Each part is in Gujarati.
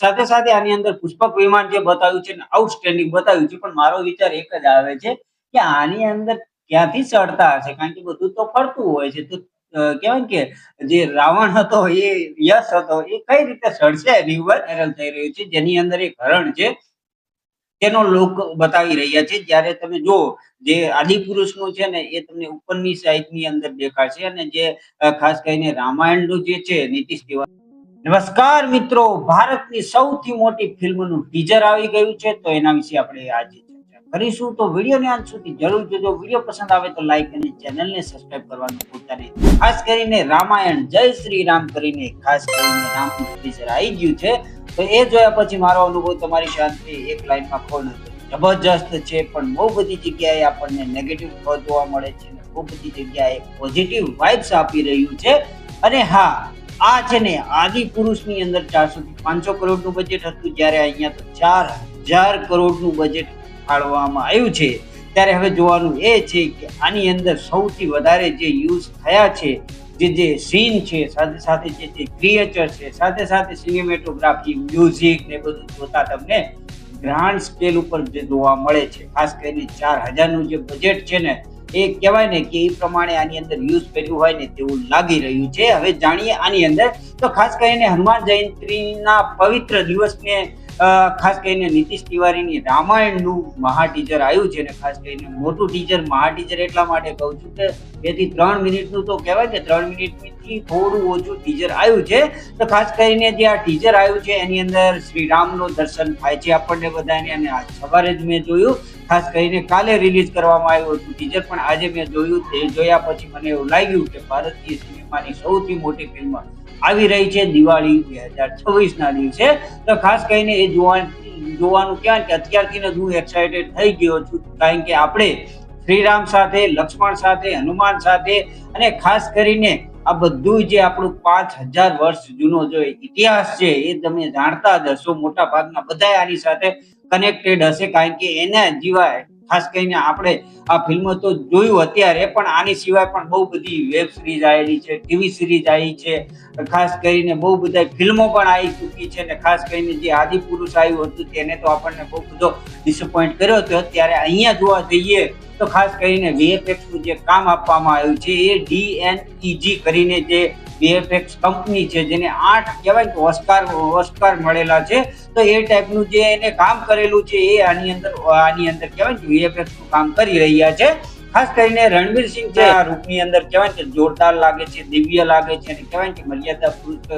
સાથે સાથે આની અંદર પુષ્પક વિમાન જે બતાવ્યું છે ને આઉટસ્ટેન્ડિંગ બતાવ્યું છે, પણ મારો વિચાર એક જ આવે છે કે આની અંદર ક્યાંથી ચડતા હશે, કારણ કે બધું તો ફરતું હોય છે. તો કહેવાય ને કે જે રાવણ હતો એ યશ હતો એ કઈ રીતે ચડશે એની ઉપર વાયરલ થઈ રહ્યું છે, જેની અંદર એક હરણ છે તેનો લુક બતાવી રહ્યા છે. જ્યારે તમે જો જે આદિપુરુષનું છે ને એ તમને ઉપરની સાઈડની અંદર દેખાશે, અને જે ખાસ કરીને રામાયણનું જે છે નીતિશ તિવારી. નમસ્કાર મિત્રો, ભારતની સૌથી મોટી ફિલ્મનું ટીઝર આવી ગયું છે, તો એના વિશે આપણે આજે ચર્ચા કરીશું. તો વિડીયોને અંત સુધી જરૂર જોજો. વિડીયો પસંદ આવે તો લાઈક અને ચેનલને સબસ્ક્રાઇબ કરવાનું ભૂલતા નહીં. ખાસ કરીને રામાયણ જય શ્રી રામ કરીને ખાસ કરીને રામનું ટીઝર આવી ગયું છે, તો એ જોયા પછી મારો અનુભવ તમારી સાથે એક લાઈનમાં ખોલ જબરજસ્ત છે, પણ બહુ બધી જગ્યાએ આપણને નેગેટિવ જોવા મળે છે અને બહુ બધી જગ્યાએ પોઝિટિવ વાઇબ્સ આપી રહ્યું છે. અને હા, આ છે ને આદિપુરુષની અંદર 400 થી 500 કરોડનું બજેટ હતું, જ્યારે અહીંયા તો 4000 કરોડનું બજેટ ફાળવવામાં આવ્યું છે. ત્યારે હવે જોવાનું એ છે કે આની અંદર સૌથી વધારે જે યુઝ થયા છે, જે સીન છે, સાથે સાથે જે ક્રિએચર છે, સાથે સાથે સિનેમેટોગ્રાફી, મ્યુઝિક ને બધું જોતા તમને ગ્રાન્ડ સ્કેલ ઉપર જે જોવા મળે છે. ખાસ કરીને 4000નું જે બજેટ છે ને એ કહેવાય ને કે એ પ્રમાણે આની અંદર યુઝ કર્યું હોય ને તેવું લાગી રહ્યું છે. હવે જાણીએ આની અંદર. તો ખાસ કરીને હનુમાન જયંતીના પવિત્ર દિવસને ખાસ કરીને નીતિશ તિવારીની રામાયણનું મહા ટીઝર આવ્યું છે, અને ખાસ કરીને મોટું ટીઝર. મહા ટીઝર એટલા માટે કહું છું કે 2 થી 3 મિનિટનું તો કહેવાય કે 3 મિનિટથી થોડું ઓછું ટીઝર આવ્યું છે. તો ખાસ કરીને જે આ ટીઝર આવ્યું છે એની અંદર શ્રી રામનું દર્શન થાય છે આપણને બધાને, અને આજ સવારે જ મેં જોયું. ખાસ કરીને કાલે રિલીઝ કરવામાં આવ્યું હતું ટીઝર, પણ આજે મેં જોયું. તે જોયા પછી મને એવું લાગ્યું કે ભારતીય સિનેમાની સૌથી મોટી ફિલ્મ આવી રહી છે દિવાળી 2026ના દિવસે. તો ખાસ કરીને એ જોવાનું ક્યાં કે અત્યારથી જ હું એક્સાઇટેડ થઈ ગયો છું, કારણ કે આપણે શ્રીરામ સાથે, લક્ષ્મણ સાથે, હનુમાન સાથે, અને ખાસ કરીને આ બધું જે આપણું 5000 વર્ષ જૂનો જો ઇતિહાસ છે એ તમે જાણતા જ હશો. મોટા ભાગના બધા આની સાથે કનેક્ટેડ હશે, કારણ કે એના જીવાય ખાસ કરીને આપણે આ ફિલ્મ તો જોયું અત્યારે, પણ આની સિવાય પણ બહુ બધી વેબ સિરીઝ આવેલી છે, ટીવી સિરીઝ આવી છે, ખાસ કરીને બહુ બધા ફિલ્મો પણ આવી ચૂકી છે. અને ખાસ કરીને જે આદિપુરુષ આવ્યું હતું તેને તો આપણને બહુ બધો ડિસઅપોઇન્ટ કર્યો હતો. ત્યારે અહીંયા જોવા જઈએ તો ખાસ કરીને વીએફએક્સનું જે કામ આપવામાં આવ્યું છે એ DNEG કરીને જે વીએફએક્સ કંપની છે, જેને 8 કહેવાય કે ઓસ્કાર મળેલા છે, તો એ ટાઈપનું જે એને કામ કરેલું છે એ આની અંદર કહેવાય કે વીએફએક્સ નું કામ કરી રહ્યા છે. ખાસ કરીને રણવીર સિંહ છે આ રૂપની અંદર કહેવાય કે જોરદાર લાગે છે, દિવ્ય લાગે છે, અને કહેવાય કે મર્યાદા પુરુષ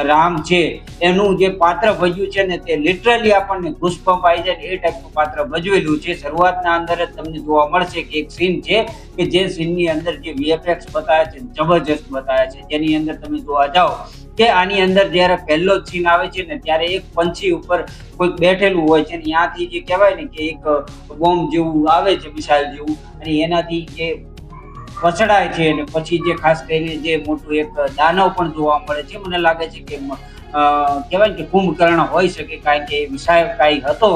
રામ છે એનું જે પાત્ર ભજ્યું છે ને તે લિટરલી આપણને ઘૂસપંપ આવી જાય એ ટાઈપનું પાત્ર ભજવેલું છે. શરૂઆતના અંદર જ તમને જોવા મળશે કે એક સીન છે કે જે સીનની અંદર જે વીએફએક્સ બતાવ્યા છે જબરજસ્ત બતાવ્યા છે, જેની અંદર તમે જોવા જાઓ કે આની અંદર જ્યારે પહેલો જ સીન આવે છે ને ત્યારે એક પંછી ઉપર કોઈક બેઠેલું હોય છે, ત્યાંથી જે કહેવાય ને કે એક બોમ્બ જેવું આવે છે, મિસાઇલ જેવું, અને એનાથી જે પછડાય છે. અને પછી જે ખાસ કરીને જે મોટું એક દાનવ પણ જોવા મળે છે. મને લાગે છે કે કહેવાય કે કુંભકર્ણ હોઈ શકે, કારણ કે મિસાઇલ કાંઈ હતો,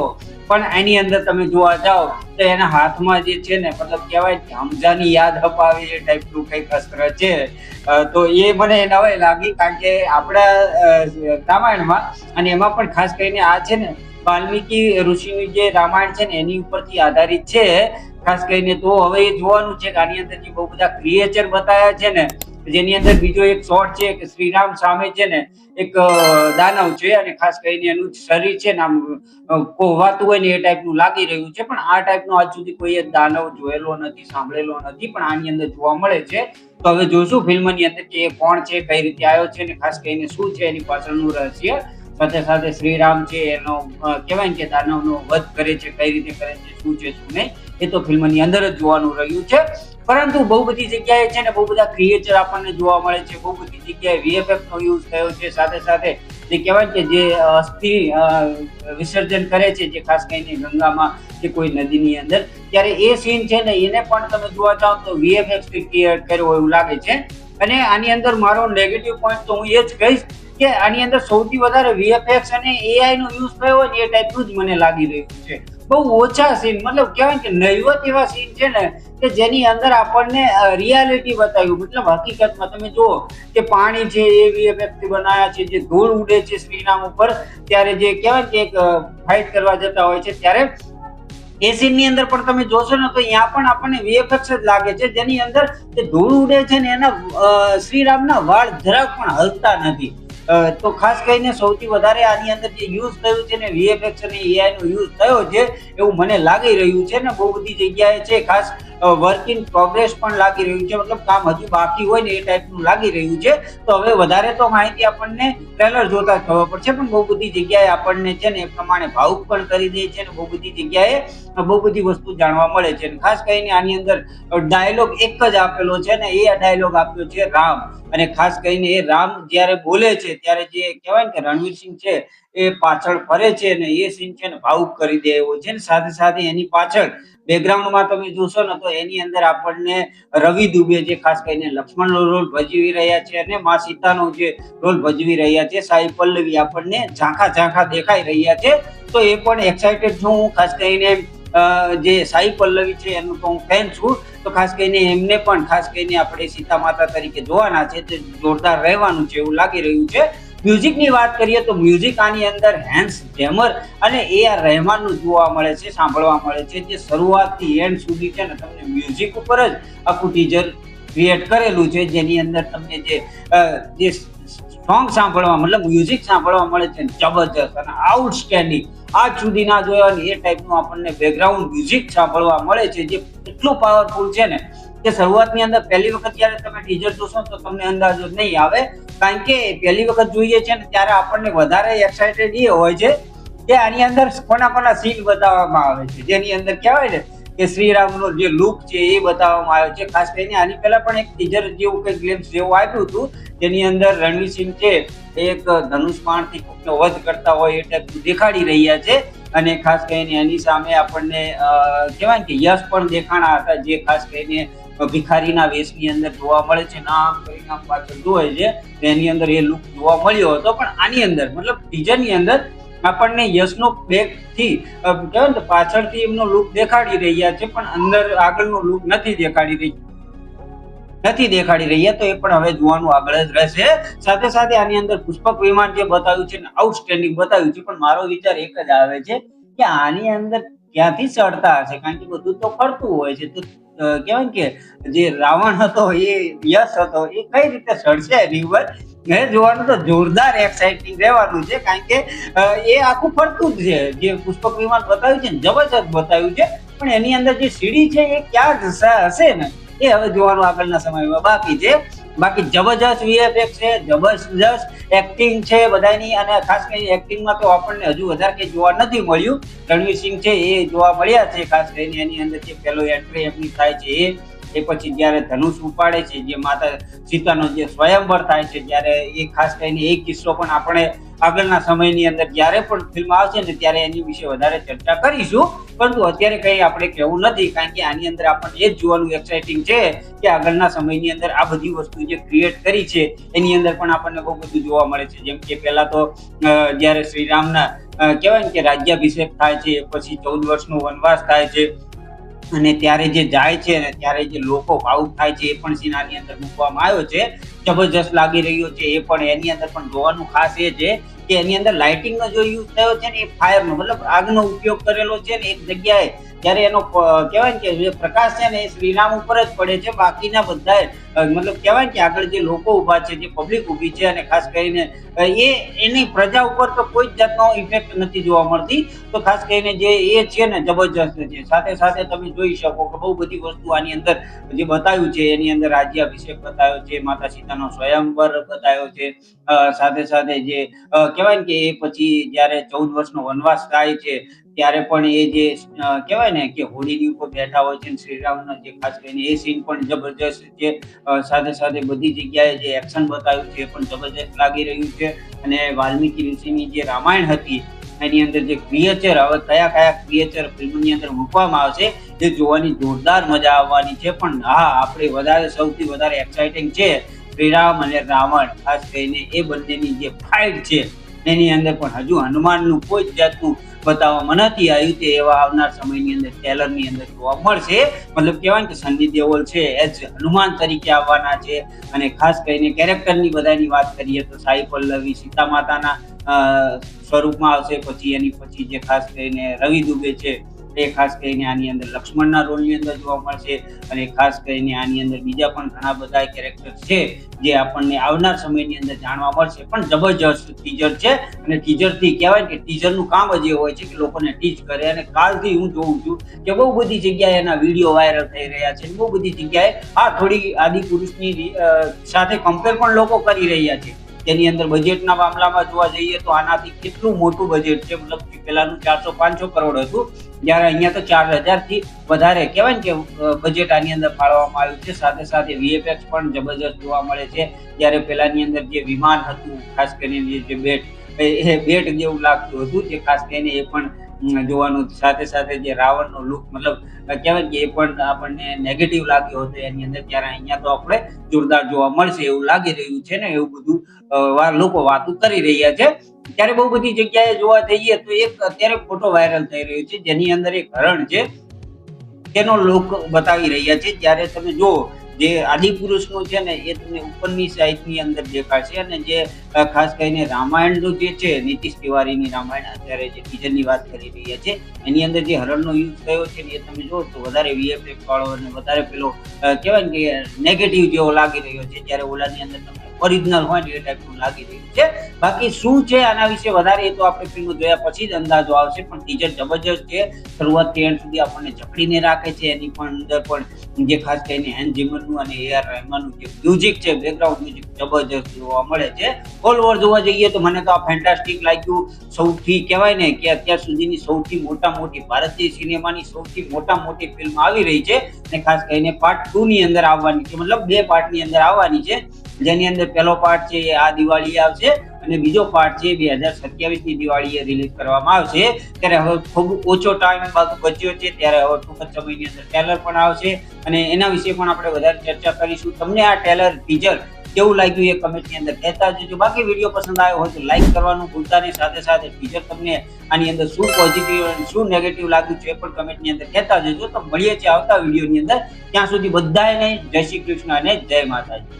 પણ એની અંદર તમે જોવા જાઓ તો એના હાથમાં જે છે ને મતલબ કહેવાય કે હમઝાની યાદ અપાવે એ ટાઈપનું કંઈક અસ્ત્ર છે. તો એ મને નવાઈ લાગી, કારણ કે આપણા રામાયણમાં અને એમાં પણ ખાસ કરીને આ છે ને વાલ્મીકી ઋષિની જે રામાયણ છે ને એની ઉપરથી આધારિત છે ખાસ કરીને. તો હવે એ જોવાનું છે કે આની અંદર જે બહુ બધા ક્રિએચર બતાવ્યા છે ને, જેની અંદર બીજો એક શોટ છે કે શ્રીરામ સામે છે ને એક દાનવ છે, અને ખાસ કરીને એનું શરીર છે ને આમ કોહવાતું હોય ને એ ટાઈપનું લાગી રહ્યું છે, પણ આ ટાઈપનો આજ સુધી કોઈ દાનવ જોયેલો નથી, સાંભળેલો નથી, પણ આની અંદર જોવા મળે છે. તો હવે જોશું ફિલ્મની અંદર કે એ કોણ છે, કઈ રીતે આવ્યો છે, અને ખાસ કરીને શું છે એની પાછળનું રહસ્ય. સાથે સાથે શ્રીરામ છે એનો કહેવાય કે દાનવનો વધ કરે છે, કઈ રીતે કરે છે, શું છે શું નહીં, એ તો ફિલ્મની અંદર જ જોવાનું રહ્યું છે. પરંતુ બહુ બધી જગ્યાએ છે ને બહુ બધા ક્રિએચર આપણને જોવા મળે છે, બહુ બધી જગ્યાએ વીએફએક્સ નો યુઝ થયો છે. સાથે સાથે જે કહેવાય કે જે અસ્થિ વિસર્જન કરે છે, જે ખાસ કરીને ગંગામાં કે કોઈ નદીની અંદર, ત્યારે એ સીન છે ને એને પણ તમે જોવા જાઓ તો વીએફએક્સ થી ક્રિએટ કર્યો એવું લાગે છે. અને આની અંદર મારો નેગેટિવ પોઈન્ટ તો હું એ જ કહીશ કે આની અંદર સૌથી વધારે વીએફએક્સ અને એઆઈ નો યુઝ થયો હોય ને એ ટાઈપનું જ મને લાગી રહ્યું છે. બહુ ઓછા સીન, મતલબ કહેવાય કે નહિવત એવા સીન છે ને કે જેની અંદર આપણને રિયાલિટી બતાવ્યું, મતલબ હકીકતમાં તમે જુઓ કે પાણી છે એ VFX થી બનાવ્યા છે, જે ધૂળ ઉડે છે શ્રીરામ ઉપર ત્યારે જે કહેવાય કે એક ફાઇટ કરવા જતા હોય છે ત્યારે એ સીન ની અંદર પણ તમે જોશો ને તો ત્યાં પણ આપણને VFX જ લાગે છે, જેની અંદર જે ધૂળ ઉડે છે ને એના શ્રીરામના વાળ જરાક પણ હલતા નથી. તો ખાસ કરીને સૌથી વધારે આની અંદર જે યુઝ થયું છે ને VFX અને AI નો યુઝ થયો છે એવું મને લાગી રહ્યું છે ને બહુ બધી જગ્યાએ છે, ખાસ વર્ક ઇન પ્રોગ્રેસ પણ લાગી રહ્યું છે, મતલબ કામ હજુ બાકી હોય ને એ ટાઈપનું લાગી રહ્યું છે. તો હવે વધારે તો માહિતી આપણને ટ્રેલર જોતા જ ખબર પડશે, પણ બહુ બધી જગ્યાએ આપણને છે ને એ પ્રમાણે ભાવુક પણ કરી દે છે ને બહુ બધી જગ્યાએ બહુ બધી વસ્તુ જાણવા મળે છે. ખાસ કરીને આની અંદર ડાયલોગ એક જ આપેલો છે ને એ ડાયલોગ આપ્યો છે રામ, અને ખાસ કરીને એ રામ જ્યારે બોલે છે ત્યારે જે કહેવાય કે રણવીર સિંહ છે એ પાછળ ફરે છે ને એ સીન છે ને ભાવુક કરી દે એવો છે ને સાથે સાથે એની પાછળ બેકગ્રાઉન્ડમાં તમે જોશો ને તો એની અંદર આપણને રવિ દુબે જે ખાસ કરીને લક્ષ્મણનો રોલ ભજવી રહ્યા છે અને મા સીતાનો જે રોલ ભજવી રહ્યા છે, સાઈ પલ્લવી આપણને ઝાંખા ઝાંખા દેખાઈ રહ્યા છે. તો એ પણ એક્સાઇટેડ છું હું, ખાસ કરીને જે સાઈ પલ્લવી છે એનું તો હું ફેન છું, તો ખાસ કરીને એમને પણ ખાસ કરીને આપણે સીતા માતા તરીકે જોવાના છે, તે જોરદાર રહેવાનું છે એવું લાગી રહ્યું છે. મ્યુઝિકની વાત કરીએ તો મ્યુઝિક આની અંદર હેન્સ ઝેમર અને AR રહેમાનનું જોવા મળે છે, સાંભળવા મળે છે, જે શરૂઆતથી એન્ડ સુધી છે ને તમને મ્યુઝિક ઉપર જ આખું ટીઝર ક્રિએટ કરેલું છે, જેની અંદર તમને જે સોંગ સાંભળવા મતલબ મ્યુઝિક સાંભળવા મળે છે જબરજસ્ત અને આઉટસ્ટેન્ડિંગ, આજ સુધી ના જોયા એ ટાઈપનું આપણને બેકગ્રાઉન્ડ મ્યુઝિક સાંભળવા મળે છે, જે એટલું પાવરફુલ છે ને કે શરૂઆતની અંદર પહેલી વખત જ્યારે તમે ટીઝર જોશો તો તમને અંદાજો નહીં આવે, કારણ કે પહેલી વખત જોઈએ છે ને ત્યારે આપણને વધારે એક્સાઇટેડ એ હોય છે કે આની અંદર કોના કોના સીન બતાવવામાં આવે છે, જેની અંદર કહેવાય ને કે શ્રીરામનો જે લુક છે એ બતાવવામાં આવ્યો છે. ખાસ કરીને આની પહેલા પણ એક ટીઝર જેવું કંઈક ગ્લિમ્સ જેવું આપ્યું હતું, જેની અંદર રણવીર સિંહ છે એક ધનુષ બાણથી કોકનો વધ કરતા હોય એ ટાઈપનું દેખાડી રહ્યા છે, અને ખાસ કરીને એની સામે આપણને કહેવાય કે યશ પણ દેખાણા હતા, જે ખાસ કરીને ભિખારીના વેશની અંદર જોવા મળે છે, નામ પરિણામ પાછળ જોવે છે એની અંદર એ લુક જોવા મળ્યો હતો. પણ આની અંદર મતલબ ટીઝરની અંદર આપણને યશનો બેક થી કહેવાય ને પાછળથી એમનો લુક દેખાડી રહ્યા છે, પણ અંદર આગળનો લુક નથી દેખાડી રહ્યા, તો એ પણ હવે જોવાનું આગળ જ રહેશે. સાથે સાથે આની અંદર પુષ્પક વિમાન જે બતાવ્યું છે ને આઉટસ્ટેન્ડિંગ બતાવ્યું છે, પણ મારો વિચાર એક જ આવે છે કે આની અંદર ક્યાંથી ચડતા હશે, કારણ કે બધું તો ફરતું હોય છે, તો કહેવાય કે જે રાવણ હતો એ યશ હતો એ કઈ રીતે ચડશે એની ઉપર જોવાનું તો જોરદાર એક્સાઇટિંગ રહેવાનું છે, કારણ કે એ આખું ફરતું જ છે. જે પુષ્પક વિમાન બતાવ્યું છે ને જબરજસ્ત બતાવ્યું છે, પણ એની અંદર જે સીડી છે એ ક્યાં હશે ને એ હવે જોવાનું આગળના સમયમાં બાકી છે. બાકી જબરજસ્ત VFX છે, જબરજસ્ત એક્ટિંગ છે બધાની, અને ખાસ કરીને એક્ટિંગમાં તો આપણને હજુ વધારે કંઈ જોવા નથી મળ્યું. રણવીર સિંહ છે એ જોવા મળ્યા છે, ખાસ કરીને એની અંદર જે પહેલો એન્ટ્રી એમની થાય છે એ પછી જ્યારે ધનુષ ઉપાડે છે, જે માતા સીતાનો જે સ્વયંવર થાય છે ત્યારે એ ખાસ કરીને એ કિસ્સો પણ આપણે આગળના સમયની અંદર જ્યારે પણ ફિલ્મ આવશે ને ત્યારે એની વિશે વધારે ચર્ચા કરીશું, પરંતુ અત્યારે કંઈ આપણે કહેવું નથી, કારણ કે આની અંદર આપણને એ જ જોવાનું એક્સાઇટિંગ છે કે આગળના સમયની અંદર આ બધી વસ્તુ જે ક્રિએટ કરી છે એની અંદર પણ આપણને બહુ બધું જોવા મળે છે. જેમ કે પહેલા તો જ્યારે શ્રીરામના કહેવાય ને કે રાજ્યાભિષેક થાય છે, પછી 14 વર્ષનો વનવાસ થાય છે, અને ત્યારે જે જાય છે અને ત્યારે જે લોકો ભાવુક થાય છે એ પણ સીન આની અંદર મૂકવામાં આવ્યો છે, જબરજસ્ત લાગી રહ્યો છે. એ પણ એની અંદર પણ જોવાનું ખાસ એ છે કે એની અંદર લાઇટિંગનો જો યુઝ થયો છે ને એ ફાયરનો મતલબ આગનો ઉપયોગ કરેલો છે ને એક જગ્યાએ, ત્યારે એનો કહેવાય કે જે પ્રકાશ છે ને એ શ્રીરામ ઉપર જ પડે છે, બાકીના બધા મતલબ કહેવાય કે આગળ જે લોકો ઉભા છે, જે પબ્લિક ઉભી છે, અને ખાસ કરીને એની પ્રજા ઉપર તો કોઈ જ જાતનો ઇફેક્ટ નથી જોવા મળતી. તો ખાસ કરીને જે એ છે ને જબરજસ્ત છે. સાથે સાથે તમે જોઈ શકો કે બહુ બધી વસ્તુ આની અંદર જે બતાવ્યું છે, એની અંદર રાજ્યાભિષેક બતાવ્યો છે, માતા સીતાનો સ્વયંવર બતાવ્યો છે, સાથે સાથે જે કહેવાય ને કે એ પછી જ્યારે 14 વર્ષનો વનવાસ થાય છે ત્યારે પણ એ જે કહેવાય ને કે હોડીની ઉપર બેઠા હોય છે શ્રીરામના, જે ખાસ કરીને એ સીન પણ જબરજસ્ત છે. સાથે સાથે બધી જગ્યાએ જે એક્શન બતાવ્યું છે એ પણ જબરજસ્ત લાગી રહ્યું છે. અને વાલ્મીકી ઋષિની જે રામાયણ હતી એની અંદર જે ક્રિએચર, હવે કયા કયા ક્રિએચર ફિલ્મની અંદર મૂકવામાં આવશે એ જોવાની જોરદાર મજા આવવાની છે. પણ હા, આપણે સૌથી વધારે એક્સાઇટિંગ છે શ્રીરામ અને રાવણ, ખાસ કરીને એ બંનેની જે ફાઇટ છે એની અંદર પણ હજુ હનુમાનનું કોઈ જ જાતનું બતાવવામાં નથી આવ્યું. તે એવા આવનાર સમયની અંદર ટ્રેલરની અંદર જોવા મળશે. મતલબ કહેવાય ને કે સન્ની દેઓલ છે એજ હનુમાન તરીકે આવવાના છે. અને ખાસ કરીને કેરેક્ટરની બધાની વાત કરીએ તો સાઈ પલ્લવી સીતા માતાના સ્વરૂપમાં આવશે. પછી એની પછી જે ખાસ કરીને રવિ દુબે છે એ ખાસ કરીને આની અંદર લક્ષ્મણના રોલની અંદર જોવા મળશે. અને ખાસ કરીને આની અંદર બીજા પણ ઘણા બધા કેરેક્ટર છે જે આપણને આવનાર સમયની અંદર જાણવા મળશે. પણ જબરજસ્ત ટીઝર છે અને ટીઝરથી કહેવાય કે ટીઝરનું કામ જ એ હોય છે કે લોકોને ટીચ કરે. અને કાલથી હું જોઉં છું કે બહુ બધી જગ્યાએ એના વિડીયો વાયરલ થઈ રહ્યા છે. બહુ બધી જગ્યાએ થોડી આદિપુરુષની સાથે કમ્પેર પણ લોકો કરી રહ્યા છે. તેની અંદર બજેટના મામલામાં જોવા જઈએ તો આનાથી કેટલું મોટું બજેટ છે. મતલબ કે પેલાનું 400-500 કરોડ હતું, જ્યારે અહીંયા તો 4000 થી વધારે કહેવાય ને કે બજેટ આની અંદર ફાળવવામાં આવ્યું છે. સાથે સાથે વીએફએક્સ પણ જબરજસ્ત જોવા મળે છે. જ્યારે પેલાની અંદર જે વિમાન હતું ખાસ કરીને જે બેટ એ બેટ જેવું લાગતું હતું, જે ખાસ કરીને એ પણ જોવાનું. સાથે સાથે જે રાવણનો લુક મતલબ કહેવાય કે એ પણ આપણને નેગેટિવ લાગ્યો હતો એની અંદર. ત્યારે અહીંયા તો આપણે જોરદાર જોવા મળશે એવું લાગી રહ્યું છે ને એવું બધું લોકો વાતો કરી રહ્યા છે. ત્યારે બહુ બધી જગ્યાએ જોવા જઈએ તો એક અત્યારે ફોટો વાયરલ થઈ રહ્યો છે જેની અંદર એક હરણ છે તેનો લુક બતાવી રહ્યા છે. ત્યારે તમે જુઓ જે આદિપુરુષનું છે ને એ તમને ઉપરની સાઈડની અંદર દેખાશે. અને જે ખાસ કરીને રામાયણનું જે છે નીતિશ તિવારીની રામાયણ અત્યારે જે ટીઝરની વાત કરી રહ્યા છે એની અંદર જે હરણનો યુઝ થયો છે એ તમે જો તો વધારે વીએફએક્સ વાળો અને વધારે પેલો કહેવાય ને કે નેગેટિવ જેવો લાગી રહ્યો છે. જ્યારે ઓલાની અંદર તમને ઓરિજિનલ હોય ને એ ટાઈપનું લાગી રહ્યું છે. બાકી શું છે આના વિશે વધારે એ તો આપણે ફિલ્મ જોયા પછી જ અંદાજો આવશે. પણ ટીઝર જબરજસ્ત છે, શરૂઆતથી એન્ડ સુધી આપણને જકડીને રાખે છે. એની પણ અંદર પણ જે ખાસ કરીને હેન્સ ઝિમરનું અને AR રહેમાનનું જે મ્યુઝિક છે, બેકગ્રાઉન્ડ મ્યુઝિક જબરજસ્ત જોવા મળે છે. ઓલ ઓવર જોવા જઈએ તો મને તો આ ફેન્ટાસ્ટિક લાગ્યું. સૌથી કહેવાય ને કે અત્યાર સુધીની સૌથી મોટી ભારતીય સિનેમાની સૌથી મોટી ફિલ્મ આવી રહી છે. અને ખાસ કરીને પાર્ટ 2 ની અંદર આવવાની છે, મતલબ 2 પાર્ટની અંદર આવવાની છે. જેની અંદર પહેલો પાર્ટ છે એ આ દિવાળી આવશે અને બીજો પાર્ટ છે 2027ની દિવાળીએ રિલીઝ કરવામાં આવશે. ત્યારે હવે ખૂબ ઓછો ટાઈમ બચ્યો છે, ત્યારે હવે ટૂંક જ સમયની અંદર ટ્રેલર પણ આવશે અને એના વિશે પણ આપણે વધારે ચર્ચા કરીશું. તમને આ ટ્રેલર ટીઝર કેવું લાગ્યું એ કમેન્ટની અંદર કહેતા જજો. બાકી વિડીયો પસંદ આવ્યો હોય તો લાઈક કરવાનું ભૂલતા નહીં. સાથે સાથે ટીઝર તમને આની અંદર શું પોઝિટિવ અને શું નેગેટિવ લાગ્યું છે એ પણ કમેન્ટની અંદર કહેતા જજો. તો મળીએ છીએ આવતા વિડીયોની અંદર. ત્યાં સુધી બધાને જય શ્રી કૃષ્ણ અને જય માતાજી.